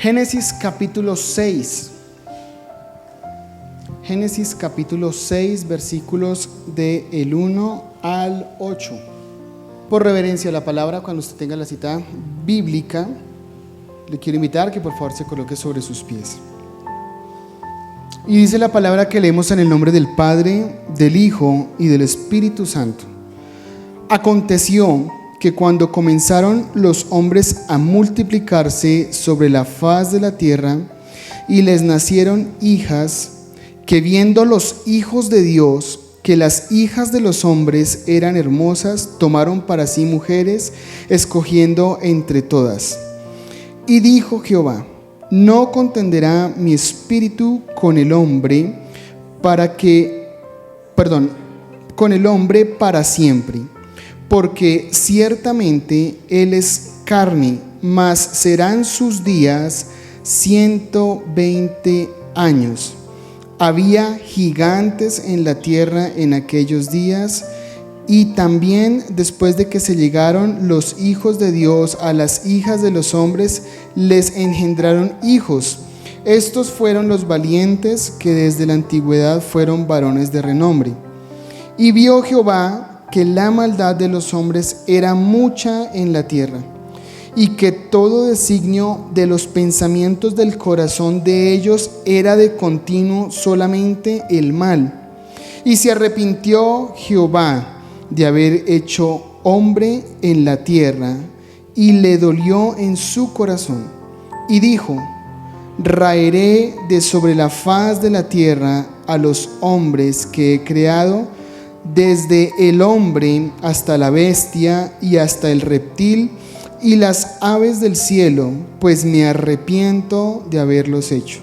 Génesis capítulo 6. Génesis capítulo 6, versículos del 1 al 8. Por reverencia a la palabra, cuando usted tenga la cita bíblica, le quiero invitar que por favor se coloque sobre sus pies. Y dice la palabra que leemos en el nombre del Padre, del Hijo y del Espíritu Santo. Aconteció que cuando comenzaron los hombres a multiplicarse sobre la faz de la tierra, y les nacieron hijas, que viendo los hijos de Dios que las hijas de los hombres eran hermosas, tomaron para sí mujeres, escogiendo entre todas. Y dijo Jehová: no contenderá mi espíritu con el hombre para siempre, porque ciertamente él es carne, mas serán sus días 120 años. Había gigantes en la tierra en aquellos días, y también después de que se llegaron los hijos de Dios a las hijas de los hombres, les engendraron hijos. Estos fueron los valientes que desde la antigüedad fueron varones de renombre. Y vio Jehová que la maldad de los hombres era mucha en la tierra, y que todo designio de los pensamientos del corazón de ellos era de continuo solamente el mal. Y se arrepintió Jehová de haber hecho hombre en la tierra, y le dolió en su corazón, y dijo: raeré de sobre la faz de la tierra a los hombres que he creado, desde el hombre hasta la bestia y hasta el reptil y las aves del cielo, pues me arrepiento de haberlos hecho.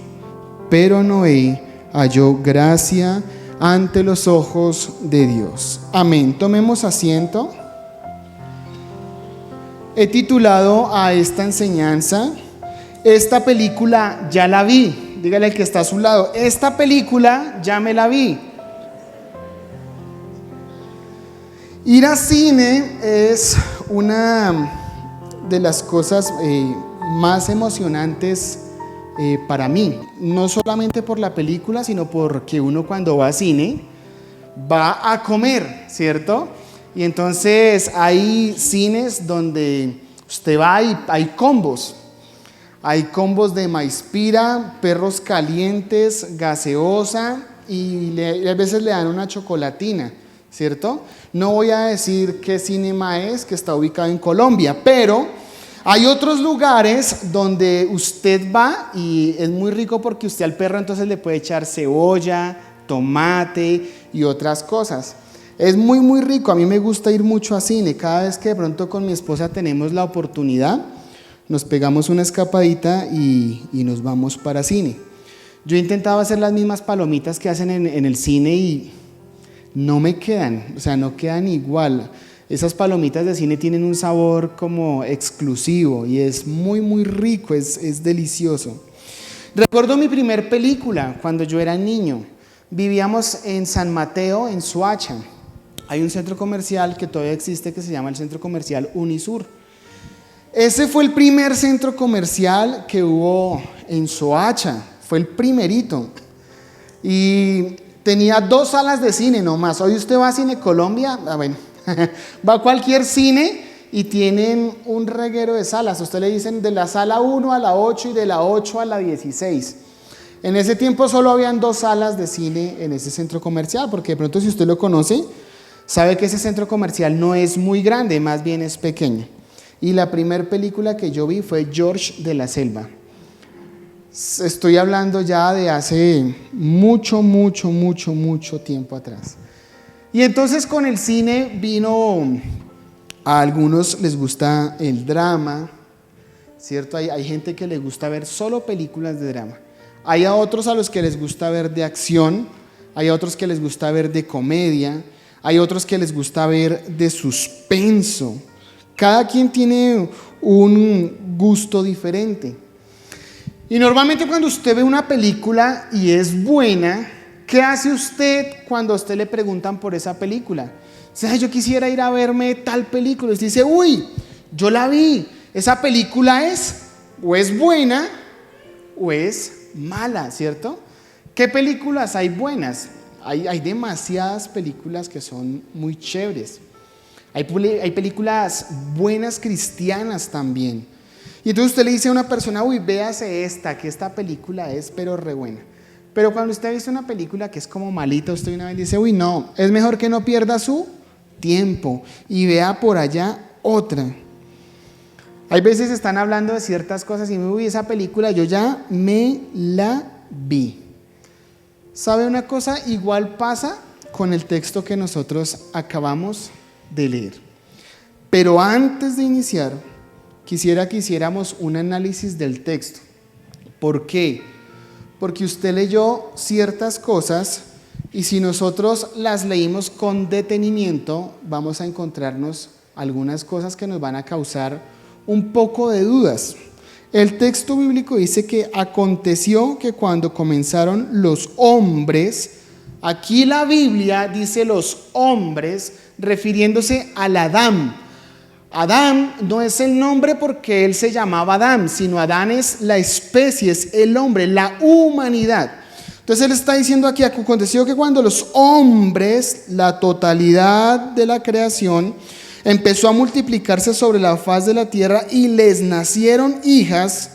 Pero Noé halló gracia ante los ojos de Dios. Amén. Tomemos asiento. He titulado a esta enseñanza: esta película ya la vi. Dígale al que está a su lado: esta película ya me la vi. Ir al cine es una de las cosas más emocionantes para mí, no solamente por la película, sino porque uno cuando va al cine va a comer, ¿cierto? Y entonces hay cines donde usted va y hay combos de maizpira, perros calientes, gaseosa, y a veces le dan una chocolatina, ¿cierto? No voy a decir qué cinema es, que está ubicado en Colombia, pero hay otros lugares donde usted va y es muy rico porque usted al perro entonces le puede echar cebolla, tomate y otras cosas. Es muy muy rico. A mí me gusta ir mucho a cine. Cada vez que de pronto con mi esposa tenemos la oportunidad, nos pegamos una escapadita y nos vamos para cine. Yo he intentado hacer las mismas palomitas que hacen en el cine y no me quedan, o sea, no quedan igual. Esas palomitas de cine tienen un sabor como exclusivo y es muy muy rico, es delicioso. Recuerdo mi primer película cuando yo era niño. Vivíamos en San Mateo, en Soacha. Hay un centro comercial que todavía existe que se llama el Centro Comercial Unisur. Ese fue el primer centro comercial que hubo en Soacha, fue el primerito. Y tenía 2 salas de cine nomás. Hoy usted va a Cine Colombia, va a cualquier cine y tienen un reguero de salas. Usted le dicen de la sala 1 a la 8 y de la 8 a la 16. En ese tiempo solo habían 2 salas de cine en ese centro comercial, porque de pronto si usted lo conoce, sabe que ese centro comercial no es muy grande, más bien es pequeño. Y la primera película que yo vi fue George de la Selva. Estoy hablando ya de hace mucho tiempo atrás. Y entonces con el cine vino, a algunos les gusta el drama, ¿cierto? Hay gente que le gusta ver solo películas de drama. Hay a otros a los que les gusta ver de acción, hay a otros que les gusta ver de comedia, hay otros que les gusta ver de suspenso. Cada quien tiene un gusto diferente. Y normalmente cuando usted ve una película y es buena, ¿qué hace usted cuando a usted le preguntan por esa película? Dice: yo quisiera ir a verme tal película. Y usted dice: uy, yo la vi, esa película es o es buena o es mala, ¿cierto? ¿Qué películas hay buenas? Hay demasiadas películas que son muy chéveres. Hay películas buenas cristianas también. Y entonces usted le dice a una persona, uy, véase esta, que esta película es pero re buena. Pero cuando usted ha visto una película que es como malita, usted una vez dice, uy, no, es mejor que no pierda su tiempo y vea por allá otra. Hay veces están hablando de ciertas cosas y uy, esa película yo ya me la vi. ¿Sabe una cosa? Igual pasa con el texto que nosotros acabamos de leer. Pero antes de iniciar, quisiera que hiciéramos un análisis del texto. ¿Por qué? Porque usted leyó ciertas cosas y si nosotros las leímos con detenimiento, vamos a encontrarnos algunas cosas que nos van a causar un poco de dudas. El texto bíblico dice que aconteció que cuando comenzaron los hombres, aquí la Biblia dice los hombres, refiriéndose al Adán. Adán no es el nombre porque él se llamaba Adán, sino Adán es la especie, es el hombre, la humanidad. Entonces él está diciendo aquí, aconteció que cuando los hombres, la totalidad de la creación, empezó a multiplicarse sobre la faz de la tierra y les nacieron hijas,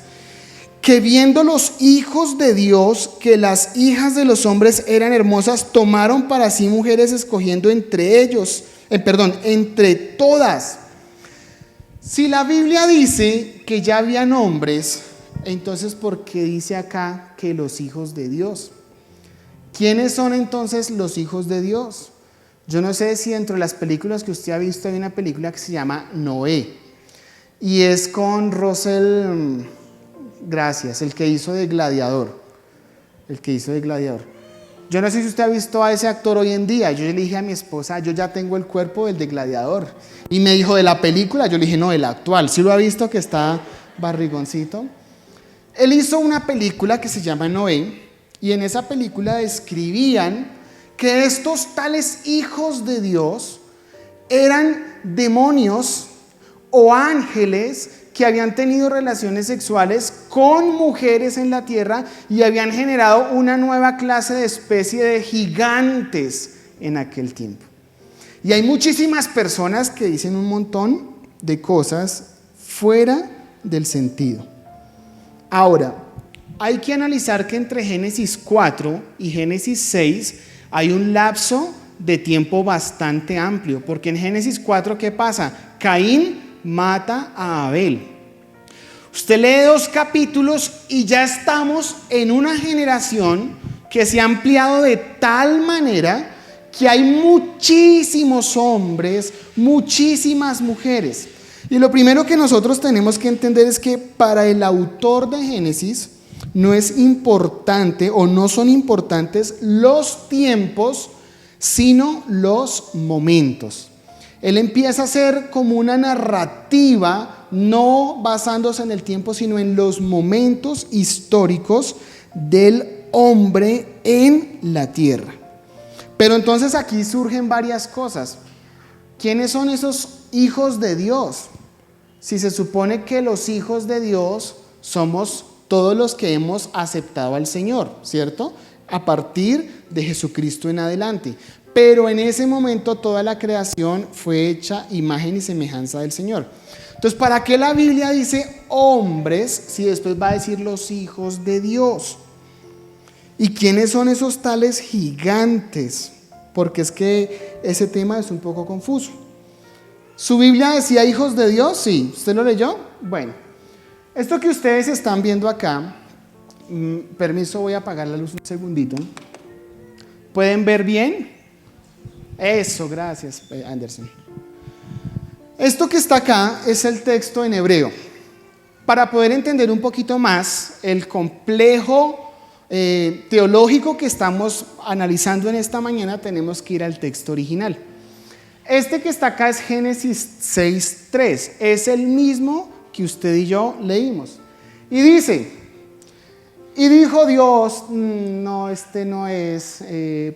que viendo los hijos de Dios que las hijas de los hombres eran hermosas, tomaron para sí mujeres escogiendo entre todas. Si la Biblia dice que ya habían hombres, entonces ¿por qué dice acá que los hijos de Dios? ¿Quiénes son entonces los hijos de Dios? Yo no sé si dentro de las películas que usted ha visto hay una película que se llama Noé y es con Russell, gracias, el que hizo de Gladiador. Yo no sé si usted ha visto a ese actor hoy en día. Yo le dije a mi esposa, yo ya tengo el cuerpo del de Gladiador. Y me dijo, ¿de la película? Yo le dije, no, del actual. ¿Sí lo ha visto que está barrigoncito? Él hizo una película que se llama Noé y en esa película describían que estos tales hijos de Dios eran demonios o ángeles que habían tenido relaciones sexuales con mujeres en la tierra y habían generado una nueva clase de especie de gigantes en aquel tiempo. Y hay muchísimas personas que dicen un montón de cosas fuera del sentido. Ahora, hay que analizar que entre Génesis 4 y Génesis 6 hay un lapso de tiempo bastante amplio, porque en Génesis 4, ¿qué pasa? Caín mata a Abel. Usted lee 2 capítulos y ya estamos en una generación que se ha ampliado de tal manera que hay muchísimos hombres, muchísimas mujeres. Y lo primero que nosotros tenemos que entender es que para el autor de Génesis no es importante o no son importantes los tiempos, sino los momentos. Él empieza a hacer como una narrativa, no basándose en el tiempo, sino en los momentos históricos del hombre en la tierra. Pero entonces aquí surgen varias cosas. ¿Quiénes son esos hijos de Dios? Si se supone que los hijos de Dios somos todos los que hemos aceptado al Señor, ¿cierto? A partir de Jesucristo en adelante. Pero en ese momento toda la creación fue hecha imagen y semejanza del Señor. Entonces, ¿para qué la Biblia dice hombres si después va a decir los hijos de Dios? ¿Y quiénes son esos tales gigantes? Porque es que ese tema es un poco confuso. ¿Su Biblia decía hijos de Dios? Sí. ¿Usted lo leyó? Bueno, esto que ustedes están viendo acá, permiso, voy a apagar la luz un segundito. ¿Pueden ver bien? Eso, gracias, Anderson. Esto que está acá es el texto en hebreo. Para poder entender un poquito más el complejo teológico que estamos analizando en esta mañana, tenemos que ir al texto original. Este que está acá es Génesis 6:3, es el mismo que usted y yo leímos. Y dice, y dijo Dios, no, este no es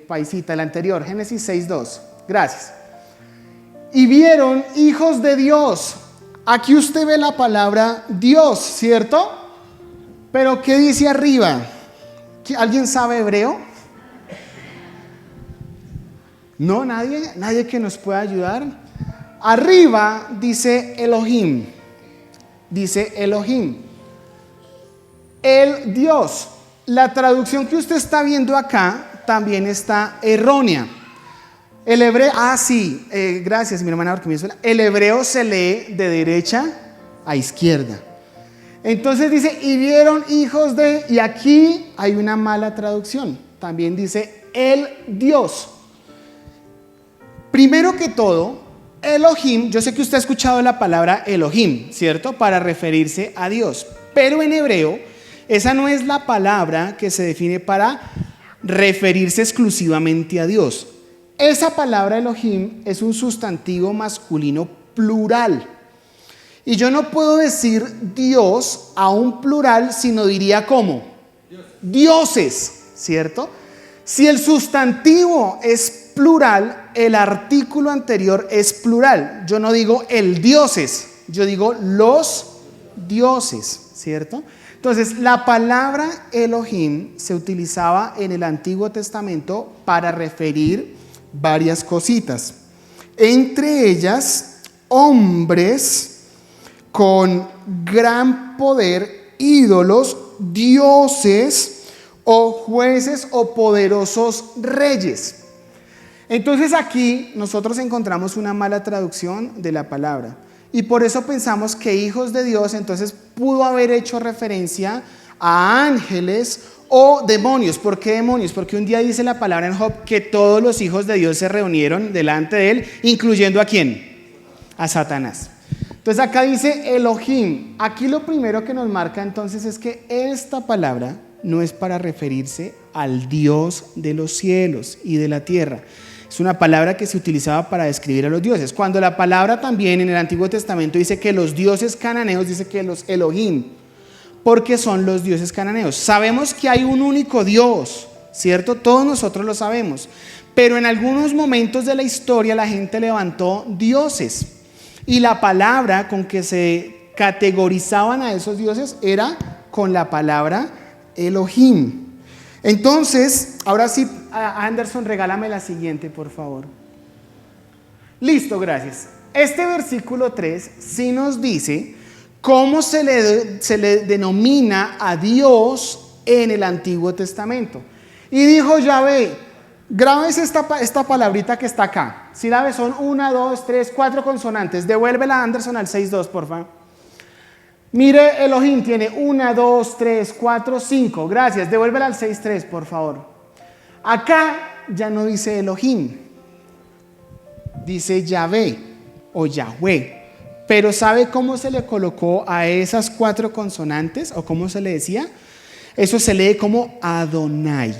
paisita, el anterior, Génesis 6:2, gracias. Y vieron hijos de Dios. Aquí usted ve la palabra Dios, ¿cierto? Pero ¿qué dice arriba? ¿Alguien sabe hebreo? No, nadie que nos pueda ayudar. Arriba dice Elohim. Dice Elohim. El Dios. La traducción que usted está viendo acá también está errónea. El hebreo, sí, gracias mi hermana porque me hizo. El hebreo se lee de derecha a izquierda. Entonces dice, y vieron hijos de, y aquí hay una mala traducción. También dice el Dios. Primero que todo, Elohim, yo sé que usted ha escuchado la palabra Elohim, ¿cierto? Para referirse a Dios. Pero en hebreo, esa no es la palabra que se define para referirse exclusivamente a Dios. Esa palabra Elohim es un sustantivo masculino plural. Y yo no puedo decir Dios a un plural, sino diría ¿cómo? Dioses, ¿cierto? Si el sustantivo es plural, el artículo anterior es plural. Yo no digo el dioses, yo digo los dioses, ¿cierto? Entonces, la palabra Elohim se utilizaba en el Antiguo Testamento para referir varias cositas. Entre ellas, hombres con gran poder, ídolos, dioses o jueces o poderosos reyes. Entonces aquí nosotros encontramos una mala traducción de la palabra y por eso pensamos que hijos de Dios entonces pudo haber hecho referencia a ángeles o demonios. ¿Por qué demonios? Porque un día dice la palabra en Job que todos los hijos de Dios se reunieron delante de él, incluyendo ¿a quién? A Satanás. Entonces acá dice Elohim. Aquí lo primero que nos marca entonces es que esta palabra no es para referirse al Dios de los cielos y de la tierra. Es una palabra que se utilizaba para describir a los dioses. Cuando la palabra también en el Antiguo Testamento dice que los dioses cananeos, dice que los Elohim, porque son los dioses cananeos. Sabemos que hay un único Dios, ¿cierto? Todos nosotros lo sabemos. Pero en algunos momentos de la historia la gente levantó dioses. Y la palabra con que se categorizaban a esos dioses era con la palabra Elohim. Entonces, ahora sí, Anderson, regálame la siguiente, por favor. Listo, gracias. Este versículo 3 sí nos dice cómo se le denomina a Dios en el Antiguo Testamento. Y dijo Yahvé, grábese esta palabrita que está acá. Si la ves, son 1, 2, 3, 4 consonantes. Devuélvela, Anderson, al 6.2, por favor. Mire, Elohim tiene 1, 2, 3, 4, 5. Gracias. Devuélvela al 6.3, por favor. Acá ya no dice Elohim. Dice Yahvé o Yahweh. Pero ¿sabe cómo se le colocó a esas 4 consonantes? ¿O cómo se le decía? Eso se lee como Adonai.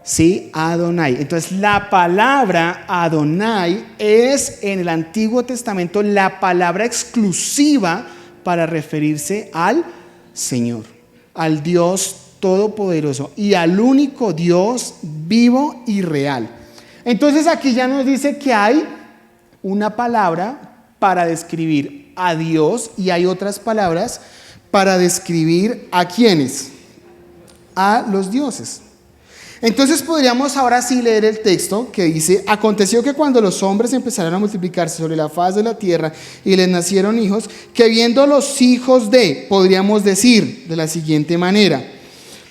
¿Sí? Adonai. Entonces la palabra Adonai es en el Antiguo Testamento la palabra exclusiva para referirse al Señor, al Dios Todopoderoso y al único Dios vivo y real. Entonces aquí ya nos dice que hay una palabra para describir a Dios y hay otras palabras para describir a ¿quiénes? A los dioses. Entonces podríamos ahora sí leer el texto que dice: aconteció que cuando los hombres empezaron a multiplicarse sobre la faz de la tierra y les nacieron hijos, que viendo los hijos de, podríamos decir de la siguiente manera,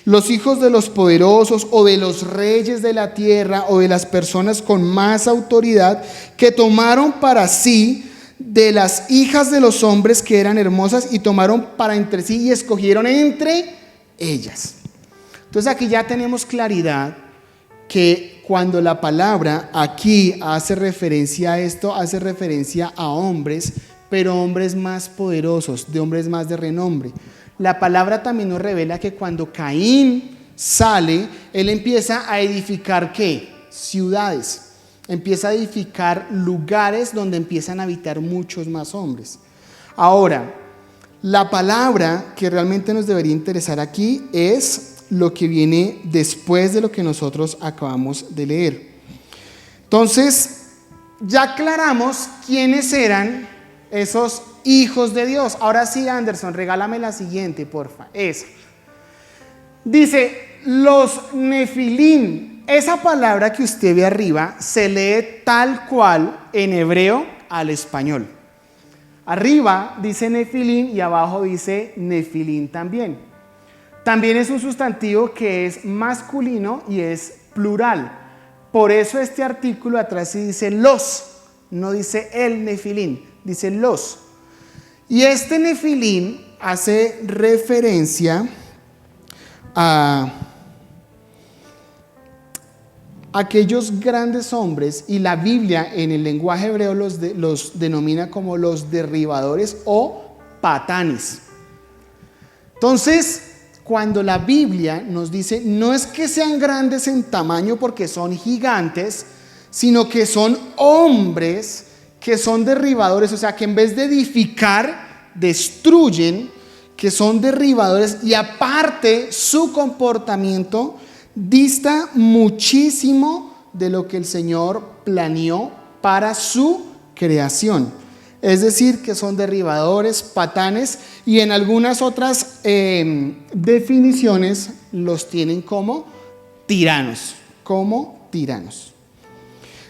los hijos de los poderosos o de los reyes de la tierra o de las personas con más autoridad, que tomaron para sí de las hijas de los hombres que eran hermosas y tomaron para entre sí y escogieron entre ellas. Entonces aquí ya tenemos claridad que cuando la palabra aquí hace referencia a esto, hace referencia a hombres, pero hombres más poderosos, de hombres más de renombre. La palabra también nos revela que cuando Caín sale, él empieza a edificar ¿qué? Ciudades. Empieza a edificar lugares donde empiezan a habitar muchos más hombres. Ahora, la palabra que realmente nos debería interesar aquí es lo que viene después de lo que nosotros acabamos de leer. Entonces, ya aclaramos quiénes eran esos hijos de Dios. Ahora sí, Anderson, regálame la siguiente, porfa. Esa. Dice, los Nefilim. Esa palabra que usted ve arriba se lee tal cual en hebreo al español. Arriba dice Nefilim y abajo dice Nefilim también. También es un sustantivo que es masculino y es plural. Por eso este artículo atrás sí dice los, no dice el Nefilim, dice los. Y este Nefilim hace referencia a aquellos grandes hombres, y la Biblia en el lenguaje hebreo los denomina como los derribadores o patanes. Entonces, cuando la Biblia nos dice, no es que sean grandes en tamaño porque son gigantes, sino que son hombres que son derribadores, o sea, que en vez de edificar, destruyen, que son derribadores, y aparte su comportamiento dista muchísimo de lo que el Señor planeó para su creación. Es decir, que son derribadores, patanes, y en algunas otras definiciones los tienen como tiranos,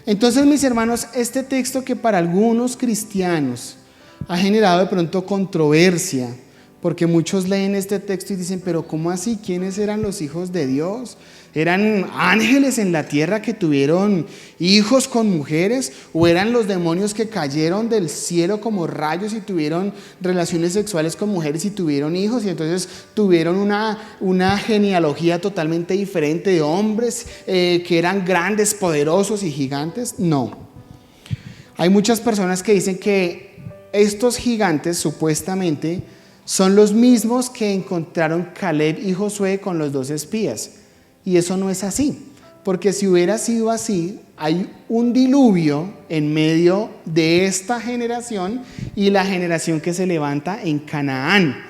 Entonces, mis hermanos, este texto que para algunos cristianos ha generado de pronto controversia, porque muchos leen este texto y dicen, pero ¿cómo así? ¿Quiénes eran los hijos de Dios? ¿Eran ángeles en la tierra que tuvieron hijos con mujeres? ¿O eran los demonios que cayeron del cielo como rayos y tuvieron relaciones sexuales con mujeres y tuvieron hijos? Y entonces tuvieron una genealogía totalmente diferente de hombres que eran grandes, poderosos y gigantes. No. Hay muchas personas que dicen que estos gigantes supuestamente son los mismos que encontraron Caleb y Josué con los 2 espías. Y eso no es así, porque si hubiera sido así, hay un diluvio en medio de esta generación y la generación que se levanta en Canaán.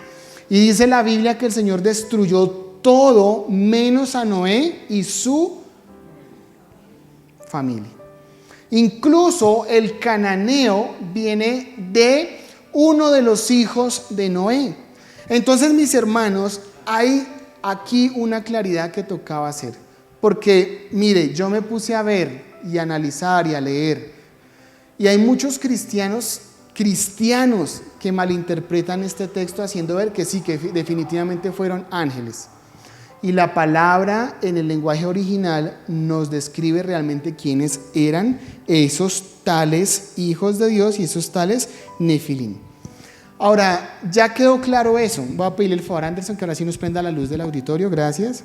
Y dice la Biblia que el Señor destruyó todo menos a Noé y su familia. Incluso el cananeo viene de uno de los hijos de Noé. Entonces, mis hermanos, hay aquí una claridad que tocaba hacer, porque mire, yo me puse a ver y a analizar y a leer, y hay muchos cristianos que malinterpretan este texto haciendo ver que sí, que definitivamente fueron ángeles, y la palabra en el lenguaje original nos describe realmente quiénes eran esos tales hijos de Dios y esos tales Nefilim. Ahora, ya quedó claro eso. Voy a pedirle el favor a Anderson que ahora sí nos prenda la luz del auditorio, gracias.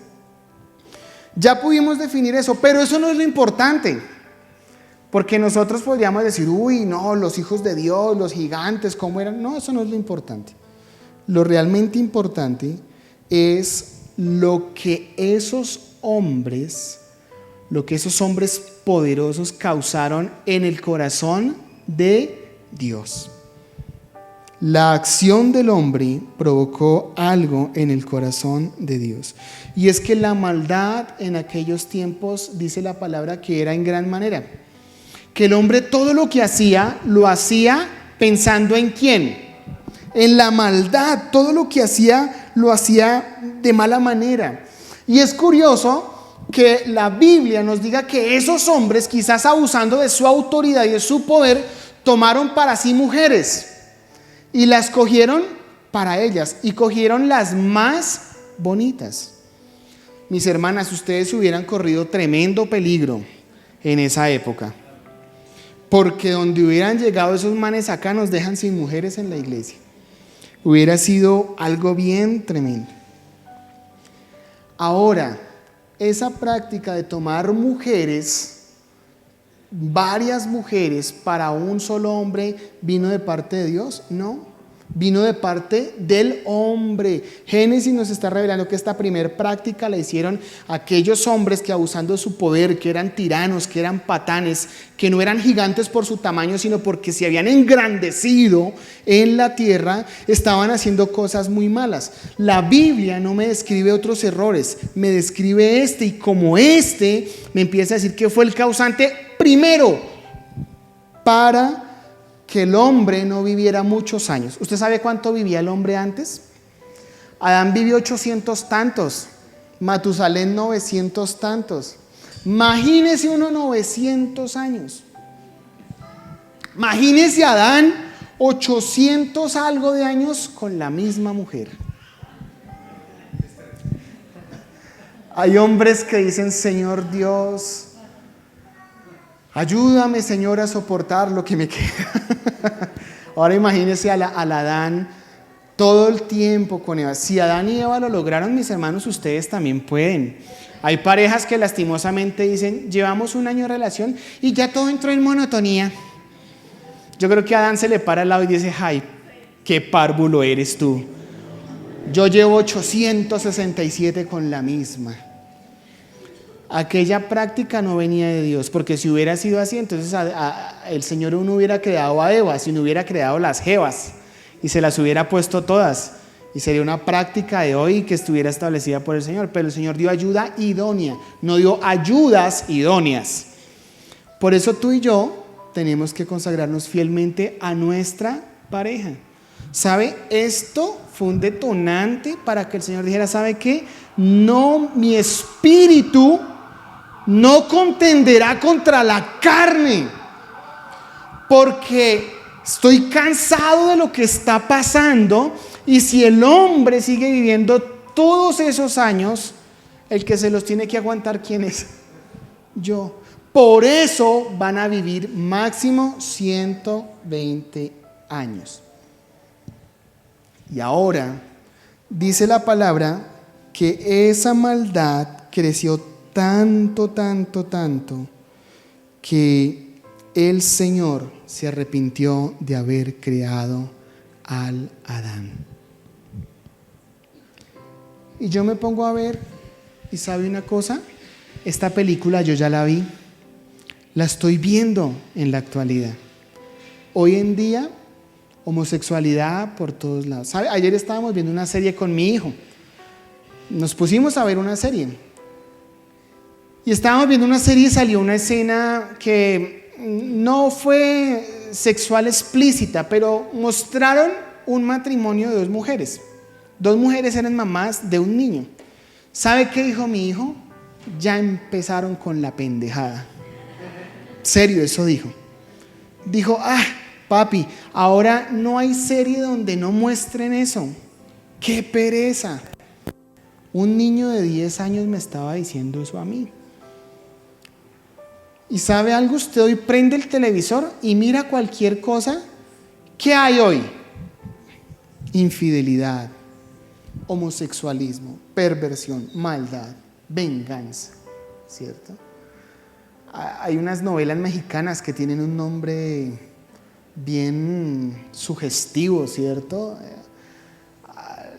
Ya pudimos definir eso, pero eso no es lo importante, porque nosotros podríamos decir, uy, no, los hijos de Dios, los gigantes, ¿cómo eran? No, eso no es lo importante. Lo realmente importante es lo que esos hombres poderosos causaron en el corazón de Dios. La acción del hombre provocó algo en el corazón de Dios. Y es que la maldad en aquellos tiempos, dice la palabra, que era en gran manera. Que el hombre todo lo que hacía, lo hacía pensando en ¿quién? En la maldad. Todo lo que hacía, lo hacía de mala manera. Y es curioso que la Biblia nos diga que esos hombres, quizás abusando de su autoridad y de su poder, tomaron para sí mujeres. Y las cogieron para ellas, y cogieron las más bonitas. Mis hermanas, ustedes hubieran corrido tremendo peligro en esa época, porque donde hubieran llegado esos manes acá nos dejan sin mujeres en la iglesia. Hubiera sido algo bien tremendo. Ahora, esa práctica de tomar mujeres, varias mujeres para un solo hombre, ¿vino de parte de Dios? No, vino de parte del hombre. Génesis nos está revelando que esta primer práctica la hicieron aquellos hombres que, abusando de su poder, que eran tiranos, que eran patanes, que no eran gigantes por su tamaño, sino porque se habían engrandecido en la tierra, estaban haciendo cosas muy malas. La Biblia no me describe otros errores, me describe este, y como este me empieza a decir que fue el causante primero para que el hombre no viviera muchos años. ¿Usted sabe cuánto vivía el hombre antes? Adán vivió 800 tantos. Matusalén 900 tantos. Imagínese uno 900 años. Imagínese a Adán 800 algo de años con la misma mujer. Hay hombres que dicen: Señor Dios, ayúdame, Señor, a soportar lo que me queda. Ahora imagínese al Adán todo el tiempo con Eva. Si Adán y Eva lo lograron, mis hermanos, ustedes también pueden. Hay parejas que lastimosamente dicen: llevamos un año de relación y ya todo entró en monotonía. Yo creo que a Adán se le para al lado y dice: ay, qué párvulo eres tú. Yo llevo 867 con la misma. Aquella práctica no venía de Dios, porque si hubiera sido así, entonces el Señor no hubiera creado a Eva, sino hubiera creado las jevas y se las hubiera puesto todas. Y sería una práctica de hoy que estuviera establecida por el Señor. Pero el Señor dio ayuda idónea, no dio ayudas idóneas. Por eso tú y yo tenemos que consagrarnos fielmente a nuestra pareja. ¿Sabe? Esto fue un detonante para que el Señor dijera: ¿sabe qué? No, mi espíritu no contenderá contra la carne, porque estoy cansado de lo que está pasando. Y si el hombre sigue viviendo todos esos años, el que se los tiene que aguantar, ¿quién es? Yo. Por eso van a vivir máximo 120 años. Y ahora dice la palabra que esa maldad creció tanto, que el Señor se arrepintió de haber creado al Adán. Y yo me pongo a ver, y ¿sabe una cosa? Esta película yo ya la vi, la estoy viendo en la actualidad. Hoy en día, homosexualidad por todos lados. ¿Sabe? Ayer estábamos viendo una serie con mi hijo. Nos pusimos a ver una serie. Y estábamos viendo una serie y salió una escena que no fue sexual explícita, pero mostraron un matrimonio de dos mujeres. Dos mujeres eran mamás de un niño. ¿Sabe qué dijo mi hijo? Ya empezaron con la pendejada. Serio, eso dijo. Dijo: papi, ahora no hay serie donde no muestren eso. ¡Qué pereza! Un niño de 10 años me estaba diciendo eso a mí. ¿Y sabe algo? Usted hoy prende el televisor y mira cualquier cosa. ¿Qué hay hoy? Infidelidad, homosexualismo, perversión, maldad, venganza, ¿cierto? Hay unas novelas mexicanas que tienen un nombre bien sugestivo, ¿cierto?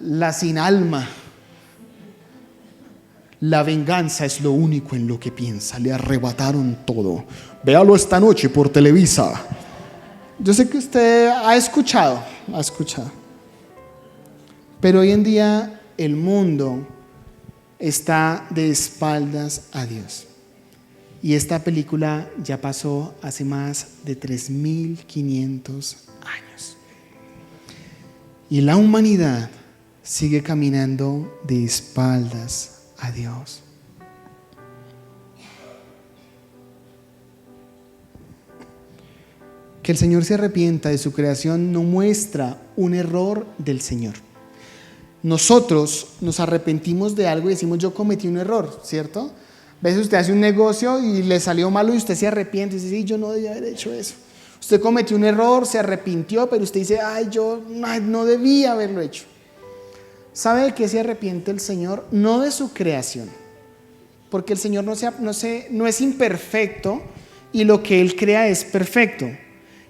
La sin alma. La venganza es lo único en lo que piensa. Le arrebataron todo. Véalo esta noche por Televisa. Yo sé que usted ha escuchado. Pero hoy en día el mundo está de espaldas a Dios. Y esta película ya pasó hace más de 3.500 años. Y la humanidad sigue caminando de espaldas a Dios. Que el Señor se arrepienta de su creación no muestra un error del Señor. Nosotros nos arrepentimos de algo y decimos: yo cometí un error, ¿cierto? A veces usted hace un negocio y le salió malo y usted se arrepiente y dice: sí, yo no debía haber hecho eso. Usted cometió un error, se arrepintió, pero usted dice: yo no debía haberlo hecho. ¿Sabe de qué se arrepiente el Señor? No de su creación, porque el Señor no es imperfecto y lo que Él crea es perfecto.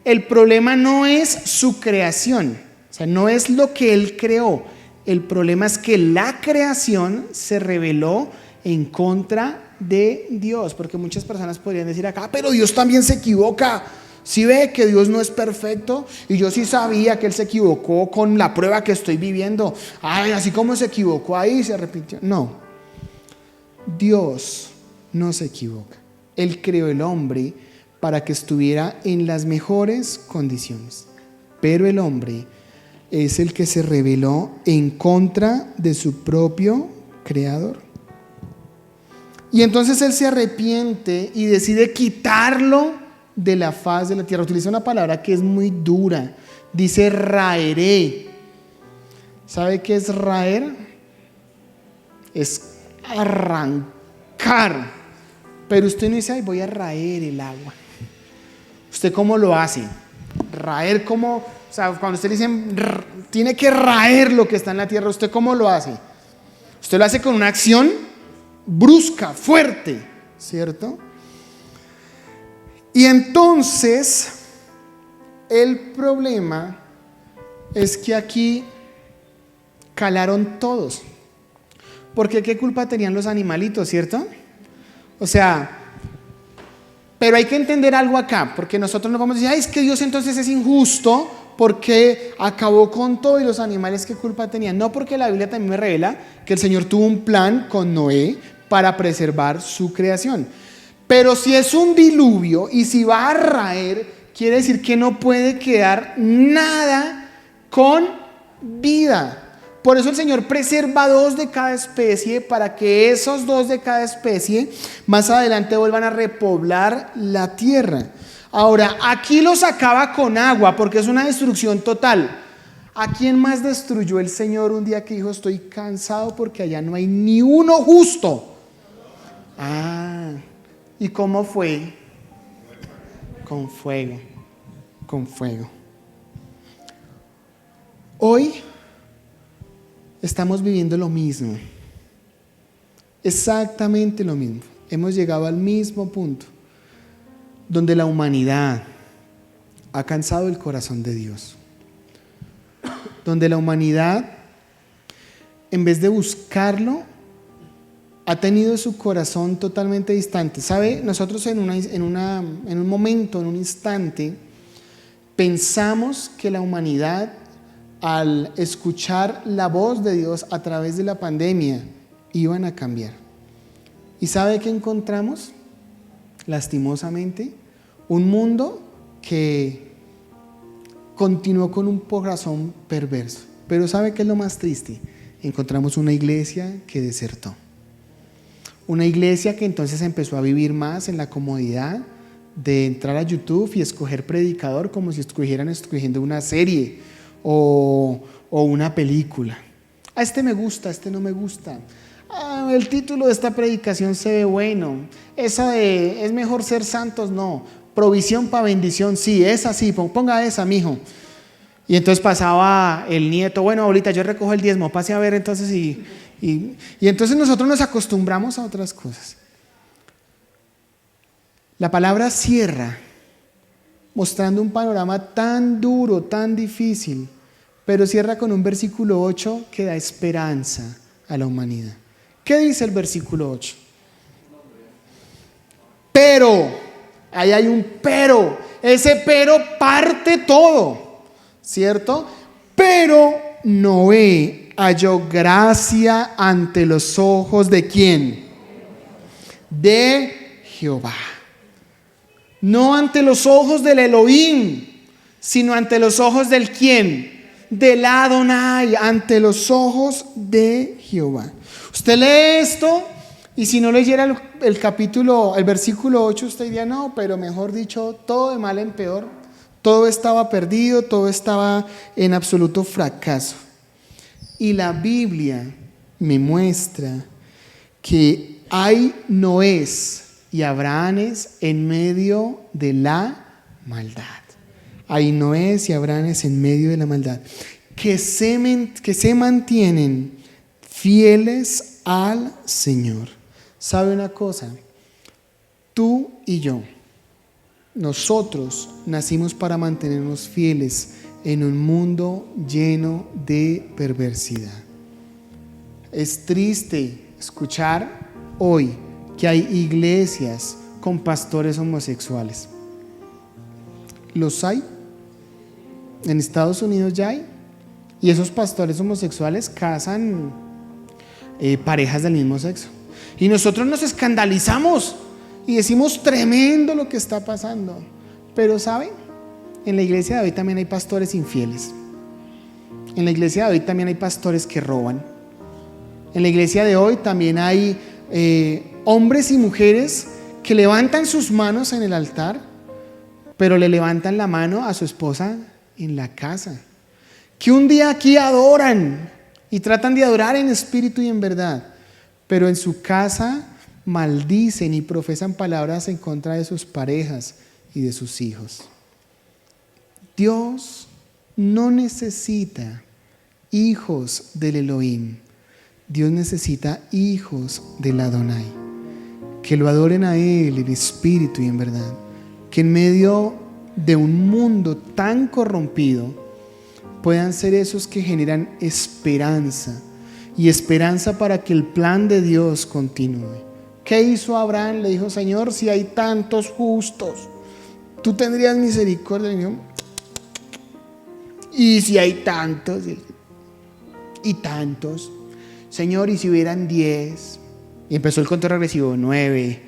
El problema no es su creación, o sea, no es lo que Él creó. El problema es que la creación se rebeló en contra de Dios, porque muchas personas podrían decir acá: pero Dios también se equivoca. Si ve que Dios no es perfecto, y yo sí sabía que Él se equivocó con la prueba que estoy viviendo. Así como se equivocó ahí, se arrepintió. No, Dios no se equivoca. Él creó el hombre para que estuviera en las mejores condiciones, pero el hombre es el que se rebeló en contra de su propio creador. Y entonces él se arrepiente y decide quitarlo de la faz de la tierra. Utiliza una palabra que es muy dura. Dice raeré. ¿Sabe qué es raer? Es arrancar. Pero usted no dice, ay, voy a raer el agua. ¿Usted cómo lo hace? Raer como, o sea, cuando usted dice, tiene que raer lo que está en la tierra, ¿usted cómo lo hace? Usted lo hace con una acción brusca, fuerte, ¿cierto? Y entonces, el problema es que aquí calaron todos. Porque ¿qué culpa tenían los animalitos, cierto? O sea, pero hay que entender algo acá, porque nosotros no vamos a decir, ay, es que Dios entonces es injusto porque acabó con todo y los animales qué culpa tenían. No, porque la Biblia también me revela que el Señor tuvo un plan con Noé para preservar su creación. Pero si es un diluvio y si va a raer, quiere decir que no puede quedar nada con vida. Por eso el Señor preserva 2 de cada especie para que esos 2 de cada especie más adelante vuelvan a repoblar la tierra. Ahora, aquí los acaba con agua porque es una destrucción total. ¿A quién más destruyó el Señor un día que dijo, estoy cansado porque allá no hay ni uno justo? ¿Y cómo fue? Con fuego, con fuego. Hoy estamos viviendo lo mismo, exactamente lo mismo. Hemos llegado al mismo punto, donde la humanidad ha cansado el corazón de Dios, donde la humanidad, en vez de buscarlo, ha tenido su corazón totalmente distante. ¿Sabe? Nosotros en un momento, en un instante, pensamos que la humanidad, al escuchar la voz de Dios a través de la pandemia, iban a cambiar. ¿Y sabe qué encontramos? Lastimosamente, un mundo que continuó con un corazón perverso. Pero ¿sabe qué es lo más triste? Encontramos una iglesia que desertó. Una iglesia que entonces empezó a vivir más en la comodidad de entrar a YouTube y escoger predicador como si estuvieran escogiendo una serie o una película. Este me gusta, este no me gusta. El título de esta predicación se ve bueno. Esa de es mejor ser santos, no. Provisión para bendición, sí, esa sí, ponga esa, mijo. Y entonces pasaba el nieto, bueno, abuelita, yo recojo el diezmo, pase a ver entonces y entonces nosotros nos acostumbramos a otras cosas. La palabra cierra mostrando un panorama tan duro, tan difícil, pero cierra con un versículo 8 que da esperanza a la humanidad. ¿Qué dice el versículo 8? Pero, ahí hay un pero, ese pero parte todo, ¿cierto? Pero Noé halló gracia ante los ojos ¿de quién? De Jehová. No ante los ojos del Elohim, sino ante los ojos del ¿quién? Del Adonai, ante los ojos de Jehová. Usted lee esto y si no leyera el versículo 8, usted diría, no, pero mejor dicho, todo de mal en peor. Todo estaba perdido, todo estaba en absoluto fracaso. Y la Biblia me muestra que hay Noés y Abrahames en medio de la maldad. Hay Noés y Abrahames en medio de la maldad, que se mantienen fieles al Señor. ¿Sabe una cosa? Tú y yo, nosotros nacimos para mantenernos fieles en un mundo lleno de perversidad. Es triste escuchar hoy que hay iglesias con pastores homosexuales. ¿Los hay? En Estados Unidos ya hay. Y esos pastores homosexuales casan parejas del mismo sexo. Y nosotros nos escandalizamos y decimos tremendo lo que está pasando. Pero ¿saben? En la iglesia de hoy también hay pastores infieles. En la iglesia de hoy también hay pastores que roban. En la iglesia de hoy también hay hombres y mujeres que levantan sus manos en el altar, pero le levantan la mano a su esposa en la casa. Que un día aquí adoran y tratan de adorar en espíritu y en verdad, pero en su casa maldicen y profesan palabras en contra de sus parejas y de sus hijos. Dios no necesita hijos del Elohim. Dios necesita hijos del Adonai, que lo adoren a Él en espíritu y en verdad, que en medio de un mundo tan corrompido puedan ser esos que generan esperanza, y esperanza para que el plan de Dios continúe. ¿Qué hizo Abraham? Le dijo: Señor, si hay tantos justos, tú tendrías misericordia de mí. Y si hay tantos y tantos, Señor, y si hubieran 10. Y empezó el conteo regresivo: 9,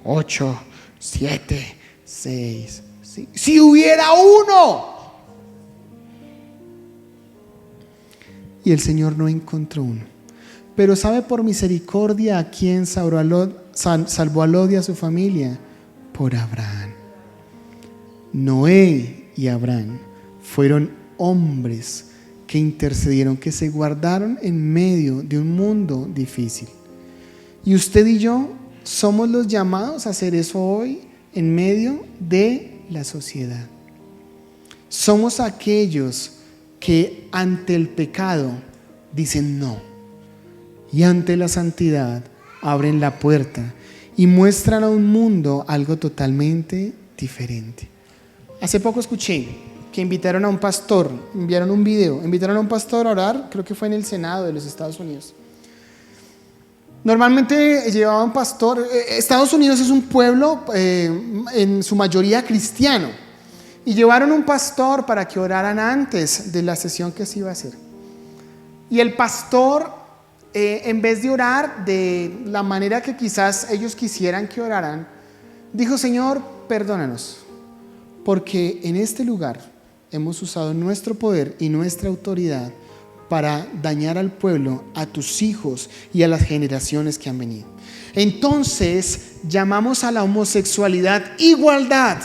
8, 7, 6, 5. Si hubiera uno. Y el Señor no encontró uno. Pero ¿sabe por misericordia a quién salvó a Lot y a su familia? Por Abraham. Noé y Abraham fueron hombres que intercedieron, que se guardaron en medio de un mundo difícil. Y usted y yo somos los llamados a hacer eso hoy en medio de la sociedad. Somos aquellos que ante el pecado dicen no, y ante la santidad abren la puerta y muestran a un mundo algo totalmente diferente. Hace poco escuché que invitaron a un pastor, enviaron un video, invitaron a un pastor a orar, creo que fue en el Senado de los Estados Unidos. Normalmente llevaba un pastor. Estados Unidos es un pueblo en su mayoría cristiano, y llevaron un pastor para que oraran antes de la sesión que se iba a hacer. Y el pastor, en vez de orar de la manera que quizás ellos quisieran que oraran, dijo: Señor, perdónanos, porque en este lugar hemos usado nuestro poder y nuestra autoridad para dañar al pueblo, a tus hijos y a las generaciones que han venido. Entonces llamamos a la homosexualidad igualdad,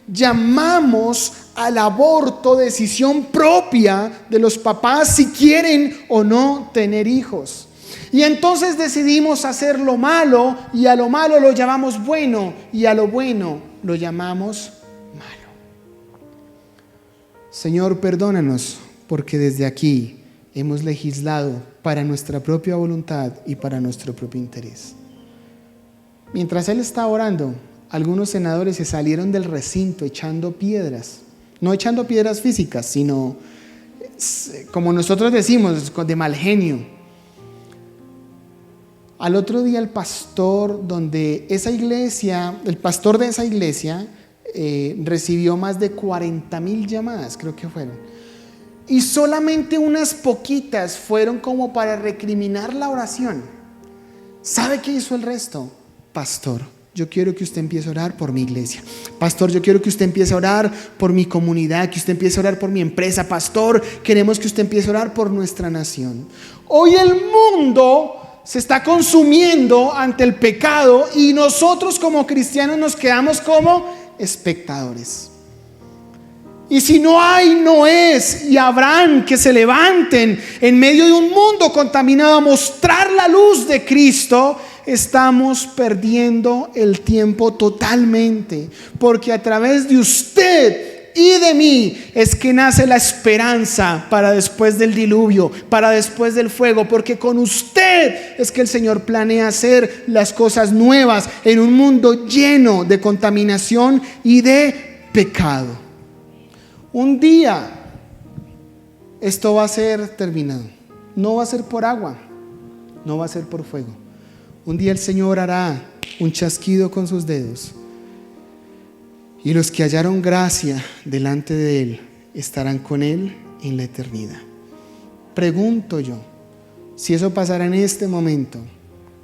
llamamos al aborto decisión propia de los papás si quieren o no tener hijos. Y entonces decidimos hacer lo malo, y a lo malo lo llamamos bueno, y a lo bueno lo llamamos malo. Señor, perdónanos, porque desde aquí hemos legislado para nuestra propia voluntad y para nuestro propio interés. Mientras él estaba orando, algunos senadores se salieron del recinto echando piedras. No echando piedras físicas, sino, como nosotros decimos, de mal genio. Al otro día el pastor de esa iglesia recibió más de 40,000 llamadas, creo que fueron. Y solamente unas poquitas fueron como para recriminar la oración. ¿Sabe qué hizo el resto? Pastor, yo quiero que usted empiece a orar por mi iglesia. Pastor, yo quiero que usted empiece a orar por mi comunidad, que usted empiece a orar por mi empresa. Pastor, queremos que usted empiece a orar por nuestra nación. Hoy el mundo se está consumiendo ante el pecado, y nosotros como cristianos nos quedamos como espectadores. Y si no hay Noés y Abraham que se levanten en medio de un mundo contaminado a mostrar la luz de Cristo, estamos perdiendo el tiempo totalmente, porque a través de usted y de mí es que nace la esperanza para después del diluvio, para después del fuego, porque con usted es que el Señor planea hacer las cosas nuevas en un mundo lleno de contaminación y de pecado. Un día esto va a ser terminado. No va a ser por agua, no va a ser por fuego. Un día el Señor hará un chasquido con sus dedos, y los que hallaron gracia delante de Él estarán con Él en la eternidad. Pregunto yo, si eso pasara en este momento,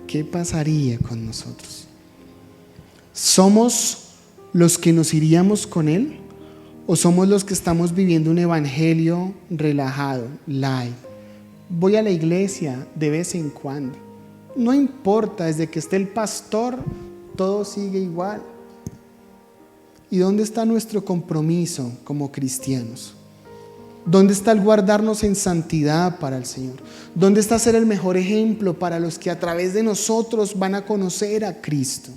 ¿qué pasaría con nosotros? ¿Somos los que nos iríamos con Él? ¿O somos los que estamos viviendo un evangelio relajado, light? Voy a la iglesia de vez en cuando. No importa, desde que esté el pastor, todo sigue igual. ¿Y dónde está nuestro compromiso como cristianos? ¿Dónde está el guardarnos en santidad para el Señor? ¿Dónde está ser el mejor ejemplo para los que a través de nosotros van a conocer a Cristo?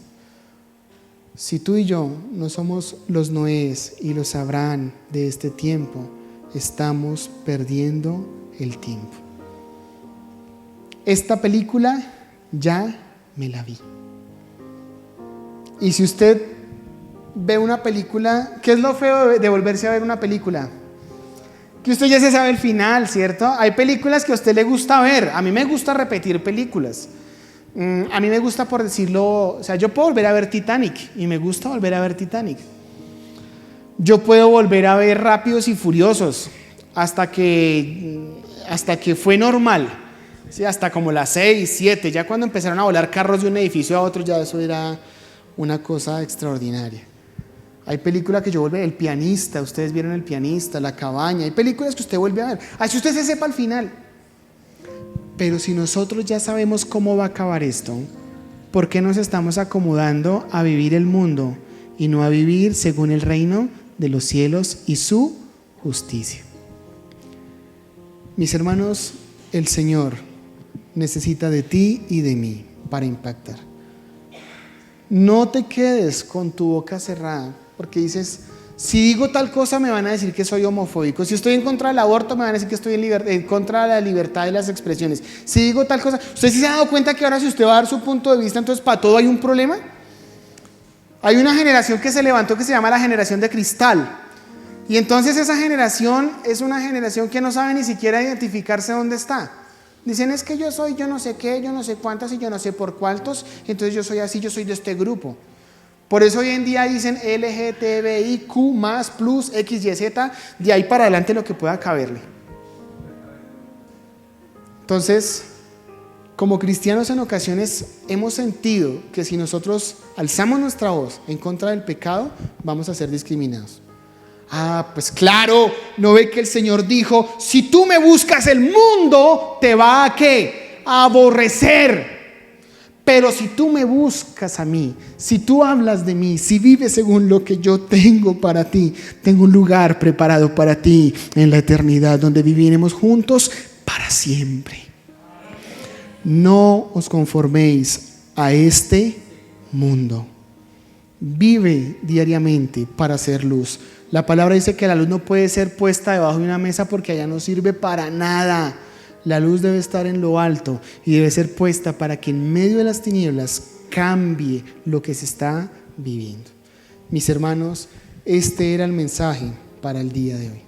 Si tú y yo no somos los Noés y los Abraham de este tiempo, estamos perdiendo el tiempo. Esta película ya me la vi. Y si usted ve una película, ¿qué es lo feo de volverse a ver una película? Que usted ya se sabe el final, ¿cierto? Hay películas que a usted le gusta ver. A mí me gusta repetir películas. A mí me gusta, por decirlo, o sea, yo puedo volver a ver Titanic y me gusta volver a ver Titanic. Yo puedo volver a ver Rápidos y Furiosos hasta que fue normal, ¿sí? Hasta como las 6, 7, ya cuando empezaron a volar carros de un edificio a otro, ya eso era una cosa extraordinaria. Hay películas que yo vuelvo a ver, El Pianista, ustedes vieron El Pianista, La Cabaña, hay películas que usted vuelve a ver, así usted se sepa al final. Pero si nosotros ya sabemos cómo va a acabar esto, ¿por qué nos estamos acomodando a vivir el mundo y no a vivir según el reino de los cielos y su justicia? Mis hermanos, el Señor necesita de ti y de mí para impactar. No te quedes con tu boca cerrada, porque dices, si digo tal cosa me van a decir que soy homofóbico. Si estoy en contra del aborto me van a decir que estoy en contra de la libertad de las expresiones. Si digo tal cosa, ¿usted sí se ha dado cuenta que ahora si usted va a dar su punto de vista, entonces para todo hay un problema? Hay una generación que se levantó que se llama la generación de cristal. Y entonces esa generación es una generación que no sabe ni siquiera identificarse dónde está. Dicen, es que yo soy yo no sé qué, yo no sé cuántas y yo no sé por cuántos, entonces yo soy así, yo soy de este grupo. Por eso hoy en día dicen LGTBIQ+, plus, X, Y, Z, de ahí para adelante lo que pueda caberle. Entonces, como cristianos en ocasiones hemos sentido que si nosotros alzamos nuestra voz en contra del pecado, vamos a ser discriminados. Ah, pues claro, ¿no ve que el Señor dijo, si tú me buscas el mundo te va a ¿qué? A aborrecer? Pero si tú me buscas a mí, si tú hablas de mí, si vives según lo que yo tengo para ti, tengo un lugar preparado para ti en la eternidad donde viviremos juntos para siempre. No os conforméis a este mundo. Vive diariamente para hacer luz. La palabra dice que la luz no puede ser puesta debajo de una mesa porque allá no sirve para nada. La luz debe estar en lo alto y debe ser puesta para que en medio de las tinieblas cambie lo que se está viviendo. Mis hermanos, este era el mensaje para el día de hoy.